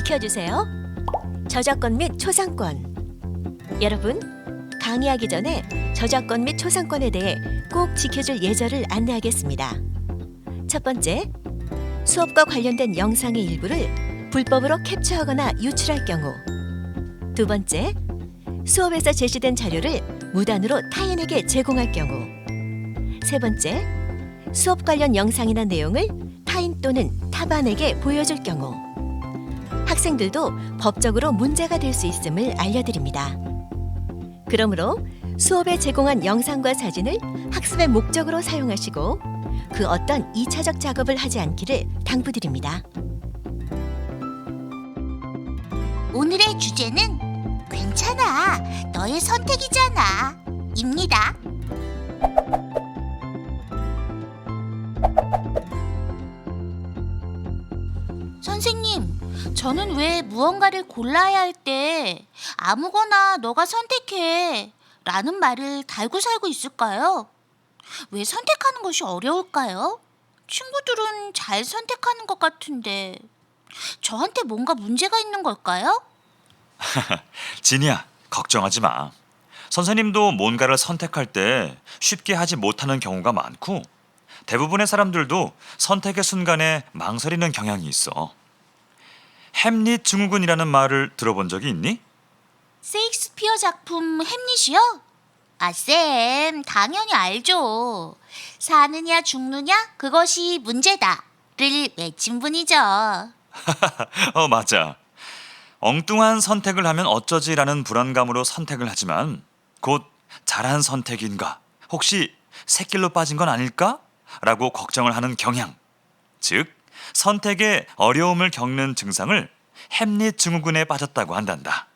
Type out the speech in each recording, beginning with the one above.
지켜주세요. 저작권 및 초상권. 여러분, 강의하기 전에 저작권 및 초상권에 대해 꼭 지켜줄 예절을 안내하겠습니다. 첫 번째, 수업과 관련된 영상의 일부를 불법으로 캡처하거나 유출할 경우. 두 번째, 수업에서 제시된 자료를 무단으로 타인에게 제공할 경우. 세 번째, 수업 관련 영상이나 내용을 타인 또는 타반에게 보여줄 경우. 학생들도 법적으로 문제가 될 수 있음을 알려드립니다. 그러므로 수업에 제공한 영상과 사진을 학습의 목적으로 사용하시고 그 어떤 2차적 작업을 하지 않기를 당부드립니다. 오늘의 주제는 괜찮아, 너의 선택이잖아 입니다. 선생님, 저는 왜 무언가를 골라야 할 때 아무거나 너가 선택해 라는 말을 달고 살고 있을까요? 왜 선택하는 것이 어려울까요? 친구들은 잘 선택하는 것 같은데 저한테 뭔가 문제가 있는 걸까요? 진이야, 걱정하지 마. 선생님도 뭔가를 선택할 때 쉽게 하지 못하는 경우가 많고 대부분의 사람들도 선택의 순간에 망설이는 경향이 있어. 햄릿 증후군이라는 말을 들어본 적이 있니? 세익스피어 작품 햄릿이요? 아, 쌤, 당연히 알죠. 사느냐 죽느냐 그것이 문제다를 외친 분이죠. 맞아. 엉뚱한 선택을 하면 어쩌지라는 불안감으로 선택을 하지만 곧 잘한 선택인가? 혹시 새길로 빠진 건 아닐까? 라고 걱정을 하는 경향. 즉, 선택에 어려움을 겪는 증상을 햄릿 증후군에 빠졌다고 한단다.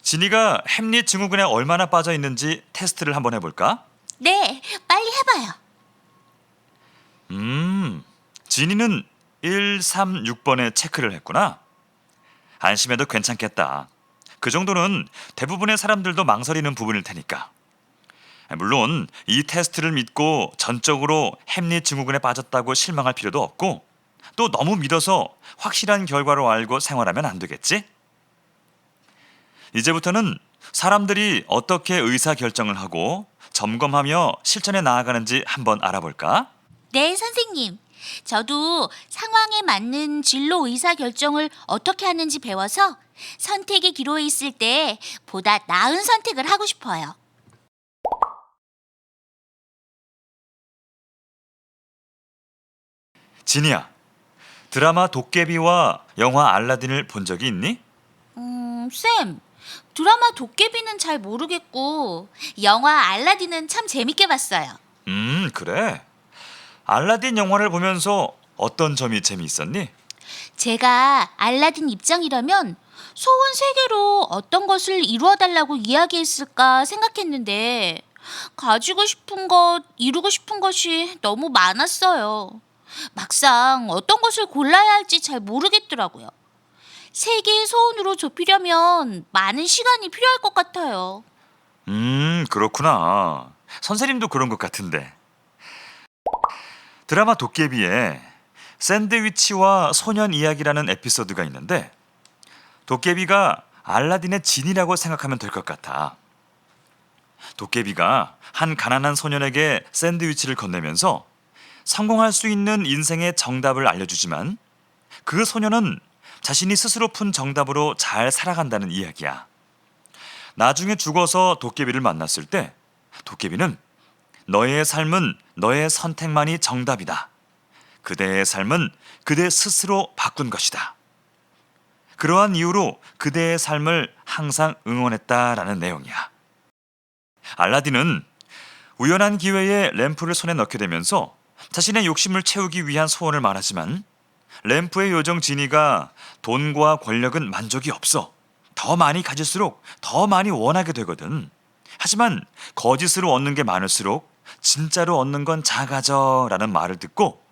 진이가 햄릿 증후군에 얼마나 빠져 있는지 테스트를 한번 해볼까? 네, 빨리 해봐요. 진이는 136번에 체크를 했구나. 안심해도 괜찮겠다. 그 정도는 대부분의 사람들도 망설이는 부분일 테니까. 물론 이 테스트를 믿고 전적으로 햄릿 증후군에 빠졌다고 실망할 필요도 없고 또 너무 믿어서 확실한 결과로 알고 생활하면 안 되겠지? 이제부터는 사람들이 어떻게 의사결정을 하고 점검하며 실천해 나아가는지 한번 알아볼까? 네, 선생님. 저도 상황에 맞는 진로 의사 결정을 어떻게 하는지 배워서 선택의 기로에 있을 때 보다 나은 선택을 하고 싶어요. 진이야, 드라마 도깨비와 영화 알라딘을 본 적이 있니? 쌤, 드라마 도깨비는 잘 모르겠고 영화 알라딘은 참 재밌게 봤어요. 그래. 알라딘 영화를 보면서 어떤 점이 재미있었니? 제가 알라딘 입장이라면 소원 세계로 어떤 것을 이루어달라고 이야기했을까 생각했는데 가지고 싶은 것, 이루고 싶은 것이 너무 많았어요. 막상 어떤 것을 골라야 할지 잘 모르겠더라고요. 세계의 소원으로 좁히려면 많은 시간이 필요할 것 같아요. 그렇구나. 선생님도 그런 것 같은데. 드라마 도깨비에 샌드위치와 소년 이야기라는 에피소드가 있는데 도깨비가 알라딘의 진이라고 생각하면 될 것 같아. 도깨비가 한 가난한 소년에게 샌드위치를 건네면서 성공할 수 있는 인생의 정답을 알려주지만 그 소년은 자신이 스스로 푼 정답으로 잘 살아간다는 이야기야. 나중에 죽어서 도깨비를 만났을 때 도깨비는 너의 삶은 너의 선택만이 정답이다. 그대의 삶은 그대 스스로 바꾼 것이다. 그러한 이유로 그대의 삶을 항상 응원했다라는 내용이야. 알라딘은 우연한 기회에 램프를 손에 넣게 되면서 자신의 욕심을 채우기 위한 소원을 말하지만 램프의 요정 지니가 돈과 권력은 만족이 없어. 더 많이 가질수록 더 많이 원하게 되거든. 하지만 거짓으로 얻는 게 많을수록 진짜로 얻는 건 작아져라는 말을 듣고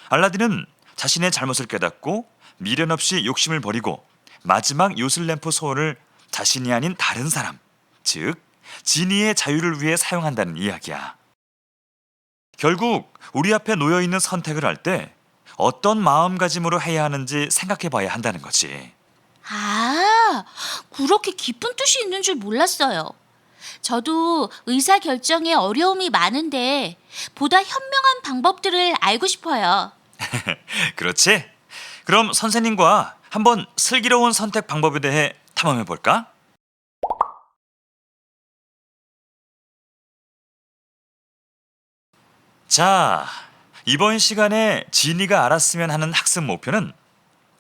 알라딘은 자신의 잘못을 깨닫고 미련 없이 욕심을 버리고 마지막 요술램프 소원을 자신이 아닌 다른 사람, 즉 지니의 자유를 위해 사용한다는 이야기야. 결국 우리 앞에 놓여있는 선택을 할 때 어떤 마음가짐으로 해야 하는지 생각해 봐야 한다는 거지. 아, 그렇게 깊은 뜻이 있는 줄 몰랐어요. 저도 의사 결정에 어려움이 많은데 보다 현명한 방법들을 알고 싶어요. 그렇지? 그럼 선생님과 한번 슬기로운 선택 방법에 대해 탐험해 볼까? 자, 이번 시간에 지니가 알았으면 하는 학습 목표는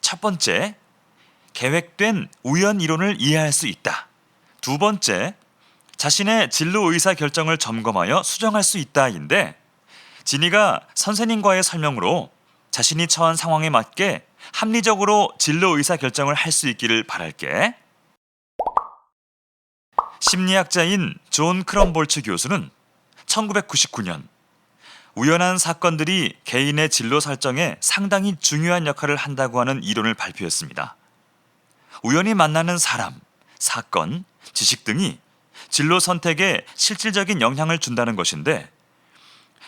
첫 번째, 계획된 우연 이론을 이해할 수 있다. 두 번째, 자신의 진로 의사 결정을 점검하여 수정할 수 있다인데, 지니가 선생님과의 설명으로 자신이 처한 상황에 맞게 합리적으로 진로 의사 결정을 할 수 있기를 바랄게. 심리학자인 존 크럼볼츠 교수는 1999년 우연한 사건들이 개인의 진로 설정에 상당히 중요한 역할을 한다고 하는 이론을 발표했습니다. 우연히 만나는 사람, 사건, 지식 등이 진로 선택에 실질적인 영향을 준다는 것인데,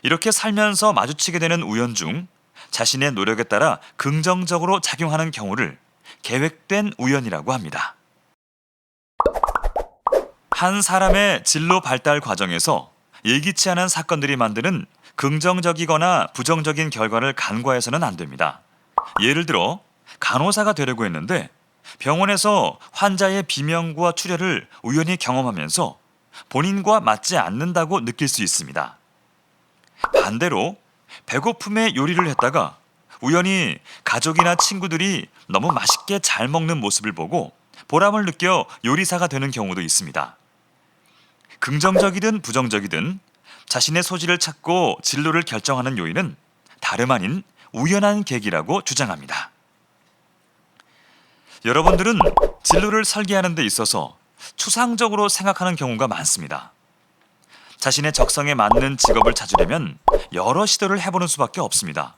이렇게 살면서 마주치게 되는 우연 중 자신의 노력에 따라 긍정적으로 작용하는 경우를 계획된 우연이라고 합니다. 한 사람의 진로 발달 과정에서 예기치 않은 사건들이 만드는 긍정적이거나 부정적인 결과를 간과해서는 안 됩니다. 예를 들어 간호사가 되려고 했는데 병원에서 환자의 비명과 출혈을 우연히 경험하면서 본인과 맞지 않는다고 느낄 수 있습니다. 반대로 배고픔에 요리를 했다가 우연히 가족이나 친구들이 너무 맛있게 잘 먹는 모습을 보고 보람을 느껴 요리사가 되는 경우도 있습니다. 긍정적이든 부정적이든 자신의 소질을 찾고 진로를 결정하는 요인은 다름 아닌 우연한 계기라고 주장합니다. 여러분들은 진로를 설계하는 데 있어서 추상적으로 생각하는 경우가 많습니다. 자신의 적성에 맞는 직업을 찾으려면 여러 시도를 해보는 수밖에 없습니다.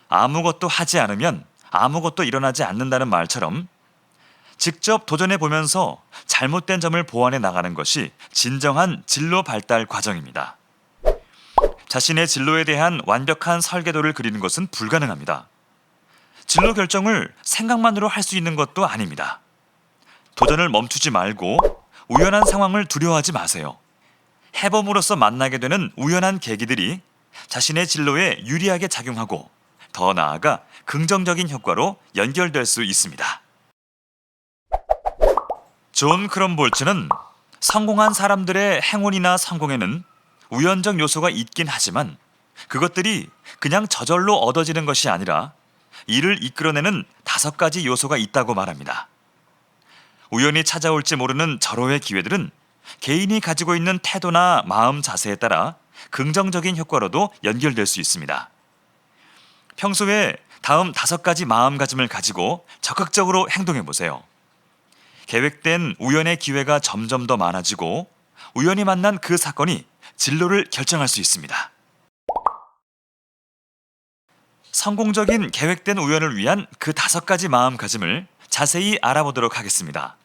아무것도 하지 않으면 아무것도 일어나지 않는다는 말처럼 직접 도전해 보면서 잘못된 점을 보완해 나가는 것이 진정한 진로 발달 과정입니다. 자신의 진로에 대한 완벽한 설계도를 그리는 것은 불가능합니다. 진로 결정을 생각만으로 할 수 있는 것도 아닙니다. 도전을 멈추지 말고 우연한 상황을 두려워하지 마세요. 해봄으로써 만나게 되는 우연한 계기들이 자신의 진로에 유리하게 작용하고 더 나아가 긍정적인 효과로 연결될 수 있습니다. 존 크럼볼츠는 성공한 사람들의 행운이나 성공에는 우연적 요소가 있긴 하지만 그것들이 그냥 저절로 얻어지는 것이 아니라 이를 이끌어내는 5가지 요소가 있다고 말합니다. 우연히 찾아올지 모르는 절호의 기회들은 개인이 가지고 있는 태도나 마음 자세에 따라 긍정적인 효과로도 연결될 수 있습니다. 평소에 다음 5가지 마음가짐을 가지고 적극적으로 행동해 보세요. 계획된 우연의 기회가 점점 더 많아지고 우연히 만난 그 사건이 진로를 결정할 수 있습니다. 성공적인 계획된 우연을 위한 그 5가지 마음가짐을 자세히 알아보도록 하겠습니다.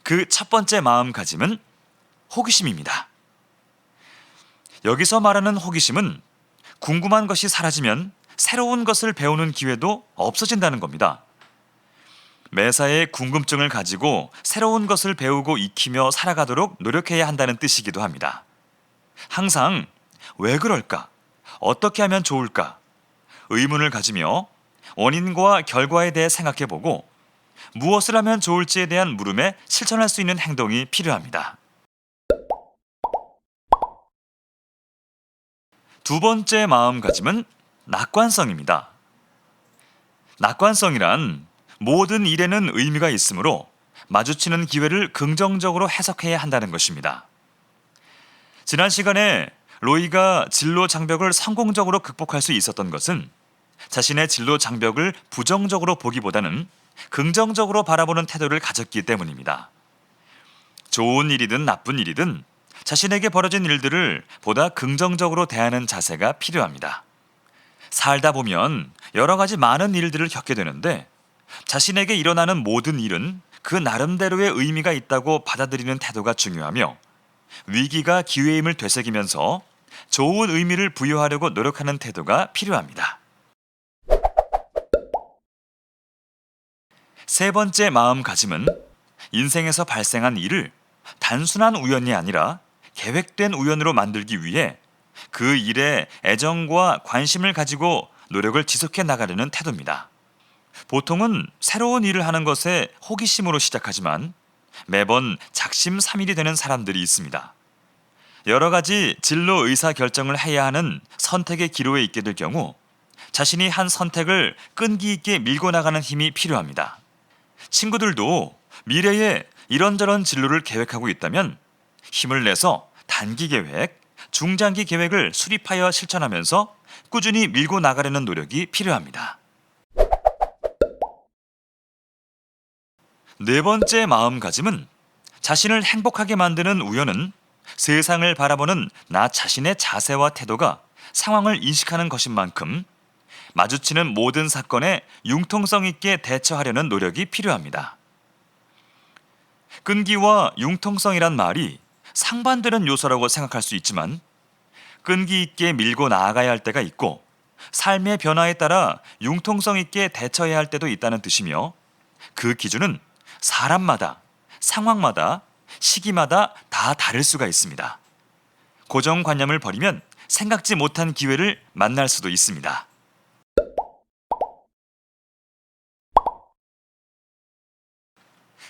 그 첫 번째 마음가짐은 호기심입니다. 여기서 말하는 호기심은 궁금한 것이 사라지면 새로운 것을 배우는 기회도 없어진다는 겁니다. 매사에 궁금증을 가지고 새로운 것을 배우고 익히며 살아가도록 노력해야 한다는 뜻이기도 합니다. 항상 왜 그럴까? 어떻게 하면 좋을까? 의문을 가지며 원인과 결과에 대해 생각해보고 무엇을 하면 좋을지에 대한 물음에 실천할 수 있는 행동이 필요합니다. 두 번째 마음가짐은 낙관성입니다. 낙관성이란 모든 일에는 의미가 있으므로 마주치는 기회를 긍정적으로 해석해야 한다는 것입니다. 지난 시간에 로이가 진로 장벽을 성공적으로 극복할 수 있었던 것은 자신의 진로 장벽을 부정적으로 보기보다는 긍정적으로 바라보는 태도를 가졌기 때문입니다. 좋은 일이든 나쁜 일이든 자신에게 벌어진 일들을 보다 긍정적으로 대하는 자세가 필요합니다. 살다 보면 여러 가지 많은 일들을 겪게 되는데 자신에게 일어나는 모든 일은 그 나름대로의 의미가 있다고 받아들이는 태도가 중요하며 위기가 기회임을 되새기면서 좋은 의미를 부여하려고 노력하는 태도가 필요합니다. 세 번째 마음가짐은 인생에서 발생한 일을 단순한 우연이 아니라 계획된 우연으로 만들기 위해 그 일에 애정과 관심을 가지고 노력을 지속해 나가려는 태도입니다. 보통은 새로운 일을 하는 것에 호기심으로 시작하지만 매번 작심삼일이 되는 사람들이 있습니다. 여러 가지 진로 의사 결정을 해야 하는 선택의 기로에 있게 될 경우 자신이 한 선택을 끈기 있게 밀고 나가는 힘이 필요합니다. 친구들도 미래에 이런저런 진로를 계획하고 있다면 힘을 내서 단기 계획, 중장기 계획을 수립하여 실천하면서 꾸준히 밀고 나가려는 노력이 필요합니다. 네 번째 마음가짐은 자신을 행복하게 만드는 우연은 세상을 바라보는 나 자신의 자세와 태도가 상황을 인식하는 것인 만큼 마주치는 모든 사건에 융통성 있게 대처하려는 노력이 필요합니다. 끈기와 융통성이란 말이 상반되는 요소라고 생각할 수 있지만 끈기 있게 밀고 나아가야 할 때가 있고 삶의 변화에 따라 융통성 있게 대처해야 할 때도 있다는 뜻이며 그 기준은 사람마다, 상황마다, 시기마다 다 다를 수가 있습니다. 고정관념을 버리면 생각지 못한 기회를 만날 수도 있습니다.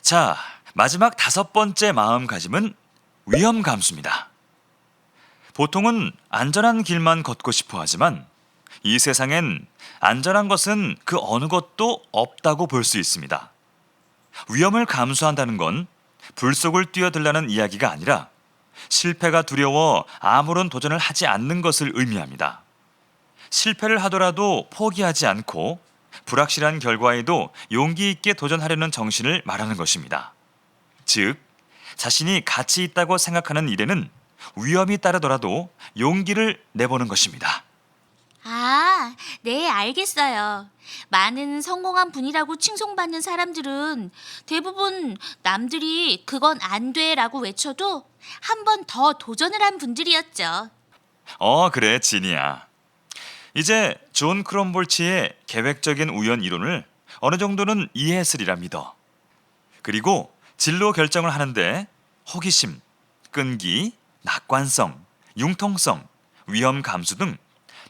자, 마지막 다섯 번째 마음가짐은 위험 감수입니다. 보통은 안전한 길만 걷고 싶어 하지만 이 세상엔 안전한 것은 그 어느 것도 없다고 볼 수 있습니다. 위험을 감수한다는 건 불속을 뛰어들라는 이야기가 아니라 실패가 두려워 아무런 도전을 하지 않는 것을 의미합니다. 실패를 하더라도 포기하지 않고 불확실한 결과에도 용기 있게 도전하려는 정신을 말하는 것입니다. 즉, 자신이 가치 있다고 생각하는 일에는 위험이 따르더라도 용기를 내보는 것입니다. 아, 네, 알겠어요. 많은 성공한 분이라고 칭송받는 사람들은 대부분 남들이 그건 안 돼라고 외쳐도 한 번 더 도전을 한 분들이었죠. 그래, 지니야. 이제 존 크롬볼치의 계획적인 우연 이론을 어느 정도는 이해했으리라 믿어. 그리고 진로 결정을 하는데 호기심, 끈기, 낙관성, 융통성, 위험 감수 등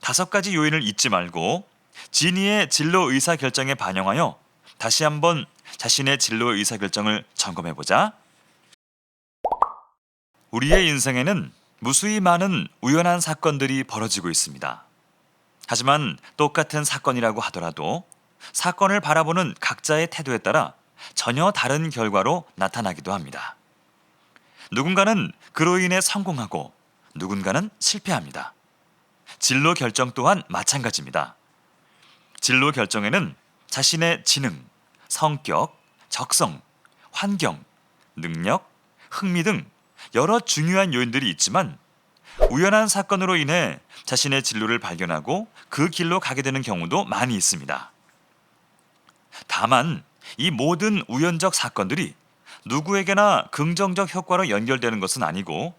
5가지 요인을 잊지 말고 지니의 진로 의사 결정에 반영하여 다시 한번 자신의 진로 의사 결정을 점검해 보자. 우리의 인생에는 무수히 많은 우연한 사건들이 벌어지고 있습니다. 하지만 똑같은 사건이라고 하더라도 사건을 바라보는 각자의 태도에 따라 전혀 다른 결과로 나타나기도 합니다. 누군가는 그로 인해 성공하고 누군가는 실패합니다. 진로 결정 또한 마찬가지입니다. 진로 결정에는 자신의 지능, 성격, 적성, 환경, 능력, 흥미 등 여러 중요한 요인들이 있지만 우연한 사건으로 인해 자신의 진로를 발견하고 그 길로 가게 되는 경우도 많이 있습니다. 다만 이 모든 우연적 사건들이 누구에게나 긍정적 효과로 연결되는 것은 아니고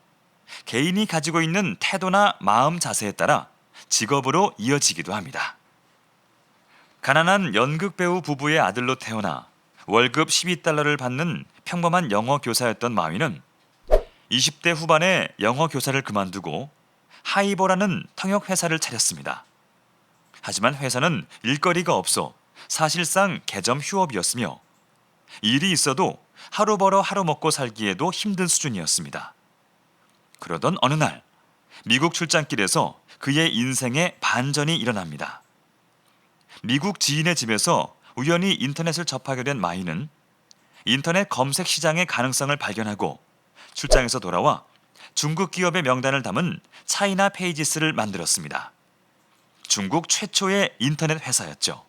개인이 가지고 있는 태도나 마음 자세에 따라 직업으로 이어지기도 합니다. 가난한 연극 배우 부부의 아들로 태어나 월급 12달러를 받는 평범한 영어 교사였던 마위는 20대 후반에 영어 교사를 그만두고 하이버라는 통역 회사를 차렸습니다. 하지만 회사는 일거리가 없어 사실상 개점 휴업이었으며 일이 있어도 하루 벌어 하루 먹고 살기에도 힘든 수준이었습니다. 그러던 어느 날 미국 출장길에서 그의 인생에 반전이 일어납니다. 미국 지인의 집에서 우연히 인터넷을 접하게 된 마이는 인터넷 검색 시장의 가능성을 발견하고 출장에서 돌아와 중국 기업의 명단을 담은 차이나 페이지스를 만들었습니다. 중국 최초의 인터넷 회사였죠.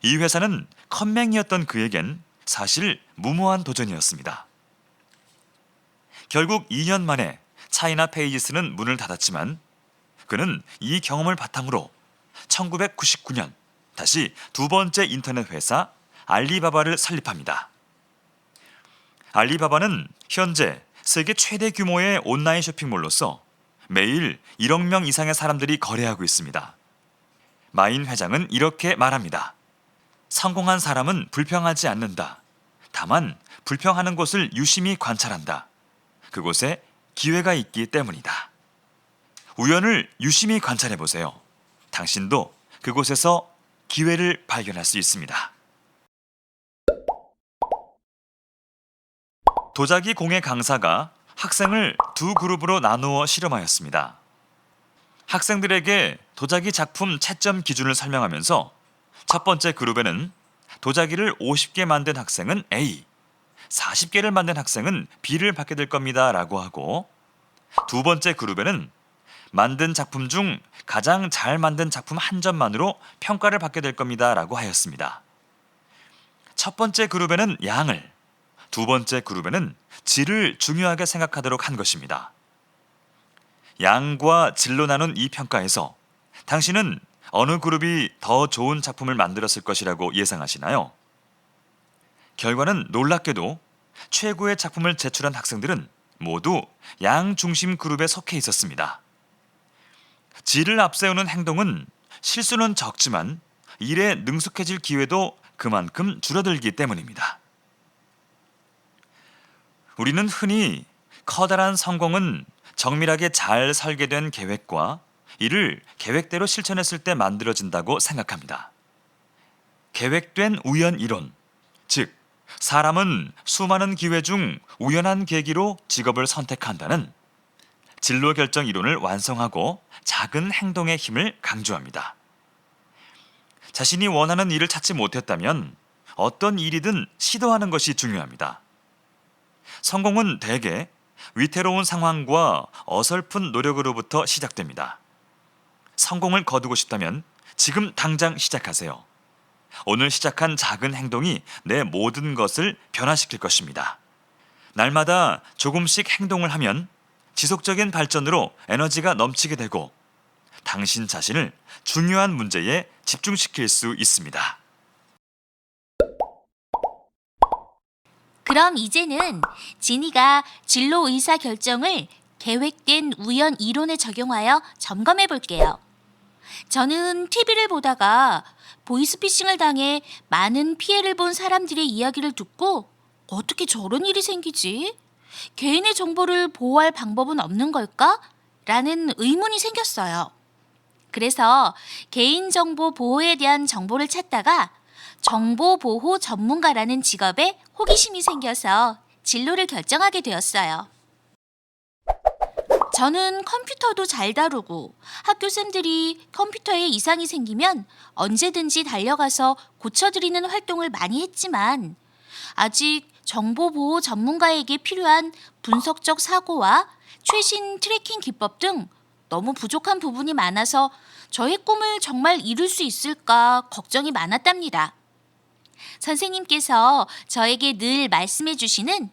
이 회사는 컴맹이었던 그에겐 사실 무모한 도전이었습니다. 결국 2년 만에 차이나 페이지스는 문을 닫았지만 그는 이 경험을 바탕으로 1999년 다시 두 번째 인터넷 회사 알리바바를 설립합니다. 알리바바는 현재 세계 최대 규모의 온라인 쇼핑몰로서 매일 1억 명 이상의 사람들이 거래하고 있습니다. 마인 회장은 이렇게 말합니다. 성공한 사람은 불평하지 않는다. 다만 불평하는 곳을 유심히 관찰한다. 그곳에 기회가 있기 때문이다. 우연을 유심히 관찰해 보세요. 당신도 그곳에서 기회를 발견할 수 있습니다. 도자기 공예 강사가 학생을 두 그룹으로 나누어 실험하였습니다. 학생들에게 도자기 작품 채점 기준을 설명하면서 첫 번째 그룹에는 도자기를 50개 만든 학생은 A, 40개를 만든 학생은 B를 받게 될 겁니다 라고 하고, 두 번째 그룹에는 만든 작품 중 가장 잘 만든 작품 한 점만으로 평가를 받게 될 겁니다 라고 하였습니다. 첫 번째 그룹에는 양을, 두 번째 그룹에는 질을 중요하게 생각하도록 한 것입니다. 양과 질로 나눈 이 평가에서 당신은 어느 그룹이 더 좋은 작품을 만들었을 것이라고 예상하시나요? 결과는 놀랍게도 최고의 작품을 제출한 학생들은 모두 양 중심 그룹에 속해 있었습니다. 질을 앞세우는 행동은 실수는 적지만 일에 능숙해질 기회도 그만큼 줄어들기 때문입니다. 우리는 흔히 커다란 성공은 정밀하게 잘 설계된 계획과 이를 계획대로 실천했을 때 만들어진다고 생각합니다. 계획된 우연 이론, 즉 사람은 수많은 기회 중 우연한 계기로 직업을 선택한다는 진로 결정 이론을 완성하고 작은 행동의 힘을 강조합니다. 자신이 원하는 일을 찾지 못했다면 어떤 일이든 시도하는 것이 중요합니다. 성공은 대개 위태로운 상황과 어설픈 노력으로부터 시작됩니다. 성공을 거두고 싶다면 지금 당장 시작하세요. 오늘 시작한 작은 행동이 내 모든 것을 변화시킬 것입니다. 날마다 조금씩 행동을 하면 지속적인 발전으로 에너지가 넘치게 되고 당신 자신을 중요한 문제에 집중시킬 수 있습니다. 그럼 이제는 지니가 진로 의사 결정을 계획된 우연 이론에 적용하여 점검해 볼게요. 저는 TV를 보다가 보이스피싱을 당해 많은 피해를 본 사람들의 이야기를 듣고 어떻게 저런 일이 생기지? 개인의 정보를 보호할 방법은 없는 걸까? 라는 의문이 생겼어요. 그래서 개인정보 보호에 대한 정보를 찾다가 정보보호 전문가라는 직업에 호기심이 생겨서 진로를 결정하게 되었어요. 저는 컴퓨터도 잘 다루고 학교생들이 컴퓨터에 이상이 생기면 언제든지 달려가서 고쳐드리는 활동을 많이 했지만 아직 정보보호 전문가에게 필요한 분석적 사고와 최신 트래킹 기법 등 너무 부족한 부분이 많아서 저의 꿈을 정말 이룰 수 있을까 걱정이 많았답니다. 선생님께서 저에게 늘 말씀해 주시는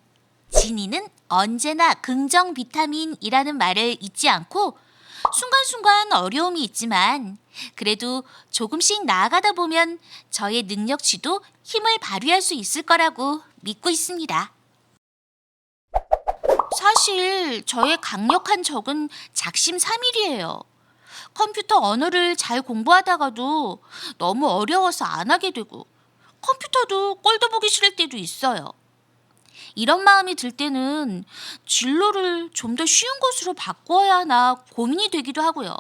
지니는 언제나 긍정 비타민이라는 말을 잊지 않고 순간순간 어려움이 있지만 그래도 조금씩 나아가다 보면 저의 능력치도 힘을 발휘할 수 있을 거라고 믿고 있습니다. 사실 저의 강력한 적은 작심삼일이에요. 컴퓨터 언어를 잘 공부하다가도 너무 어려워서 안 하게 되고 컴퓨터도 꼴도 보기 싫을 때도 있어요. 이런 마음이 들 때는 진로를 좀 더 쉬운 것으로 바꾸어야 하나 고민이 되기도 하고요.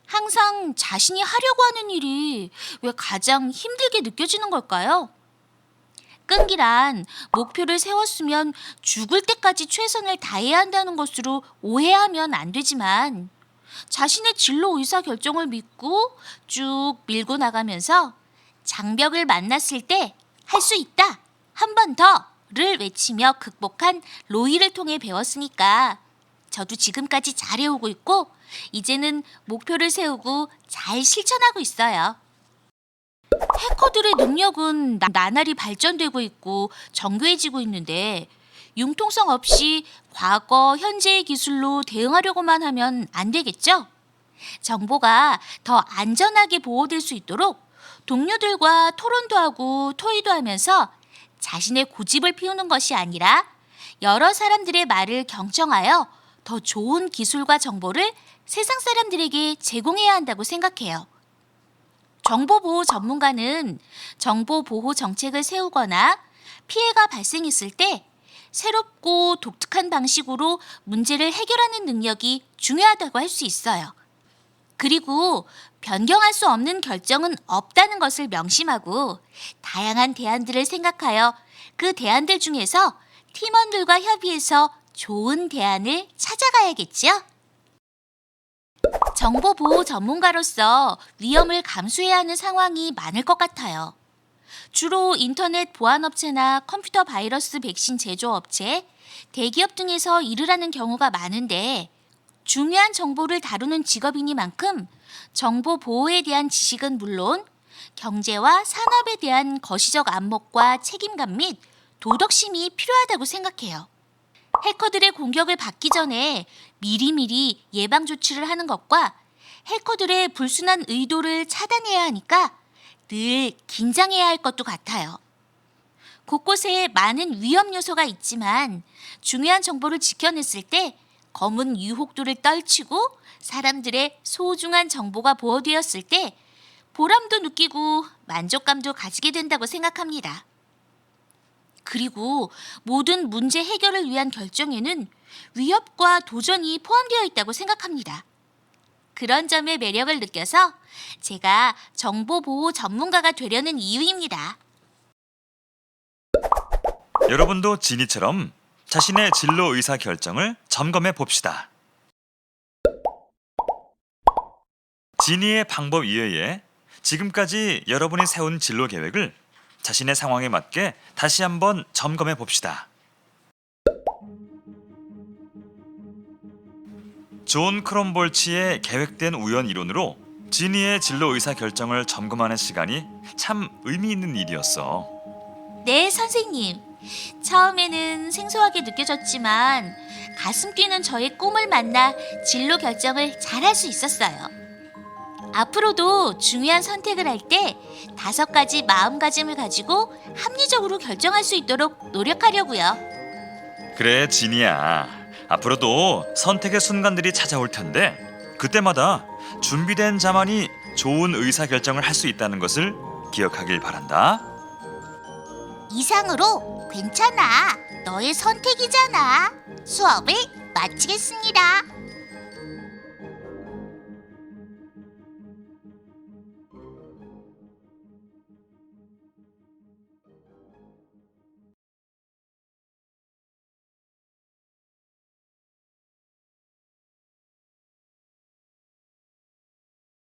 항상 자신이 하려고 하는 일이 왜 가장 힘들게 느껴지는 걸까요? 끈기란 목표를 세웠으면 죽을 때까지 최선을 다해야 한다는 것으로 오해하면 안 되지만 자신의 진로 의사 결정을 믿고 쭉 밀고 나가면서 장벽을 만났을 때 할 수 있다, 한 번 더를 외치며 극복한 로이를 통해 배웠으니까 저도 지금까지 잘해오고 있고 이제는 목표를 세우고 잘 실천하고 있어요. 해커들의 능력은 나날이 발전되고 있고 정교해지고 있는데 융통성 없이 과거, 현재의 기술로 대응하려고만 하면 안 되겠죠? 정보가 더 안전하게 보호될 수 있도록 동료들과 토론도 하고 토의도 하면서 자신의 고집을 피우는 것이 아니라 여러 사람들의 말을 경청하여 더 좋은 기술과 정보를 세상 사람들에게 제공해야 한다고 생각해요. 정보보호 전문가는 정보보호 정책을 세우거나 피해가 발생했을 때 새롭고 독특한 방식으로 문제를 해결하는 능력이 중요하다고 할 수 있어요. 그리고 변경할 수 없는 결정은 없다는 것을 명심하고 다양한 대안들을 생각하여 그 대안들 중에서 팀원들과 협의해서 좋은 대안을 찾아가야겠지요? 정보보호 전문가로서 위험을 감수해야 하는 상황이 많을 것 같아요. 주로 인터넷 보안업체나 컴퓨터 바이러스 백신 제조업체, 대기업 등에서 일을 하는 경우가 많은데 중요한 정보를 다루는 직업이니만큼 정보 보호에 대한 지식은 물론 경제와 산업에 대한 거시적 안목과 책임감 및 도덕심이 필요하다고 생각해요. 해커들의 공격을 받기 전에 미리미리 예방 조치를 하는 것과 해커들의 불순한 의도를 차단해야 하니까 늘 긴장해야 할 것도 같아요. 곳곳에 많은 위험 요소가 있지만 중요한 정보를 지켜냈을 때 검은 유혹도를 떨치고 사람들의 소중한 정보가 보호되었을 때 보람도 느끼고 만족감도 가지게 된다고 생각합니다. 그리고 모든 문제 해결을 위한 결정에는 위협과 도전이 포함되어 있다고 생각합니다. 그런 점의 매력을 느껴서 제가 정보보호 전문가가 되려는 이유입니다. 여러분도 지니처럼 자신의 진로 의사 결정을 점검해 봅시다. 지니의 방법 이외에 지금까지 여러분이 세운 진로 계획을 자신의 상황에 맞게 다시 한번 점검해 봅시다. 존 크롬볼치의 계획된 우연 이론으로 지니의 진로 의사 결정을 점검하는 시간이 참 의미 있는 일이었어. 네, 선생님. 처음에는 생소하게 느껴졌지만 가슴 뛰는 저의 꿈을 만나 진로 결정을 잘할 수 있었어요. 앞으로도 중요한 선택을 할 때 5가지 마음가짐을 가지고 합리적으로 결정할 수 있도록 노력하려고요. 그래, 지니야. 앞으로도 선택의 순간들이 찾아올 텐데 그때마다 준비된 자만이 좋은 의사 결정을 할 수 있다는 것을 기억하길 바란다. 이상으로 괜찮아. 너의 선택이잖아. 수업을 마치겠습니다.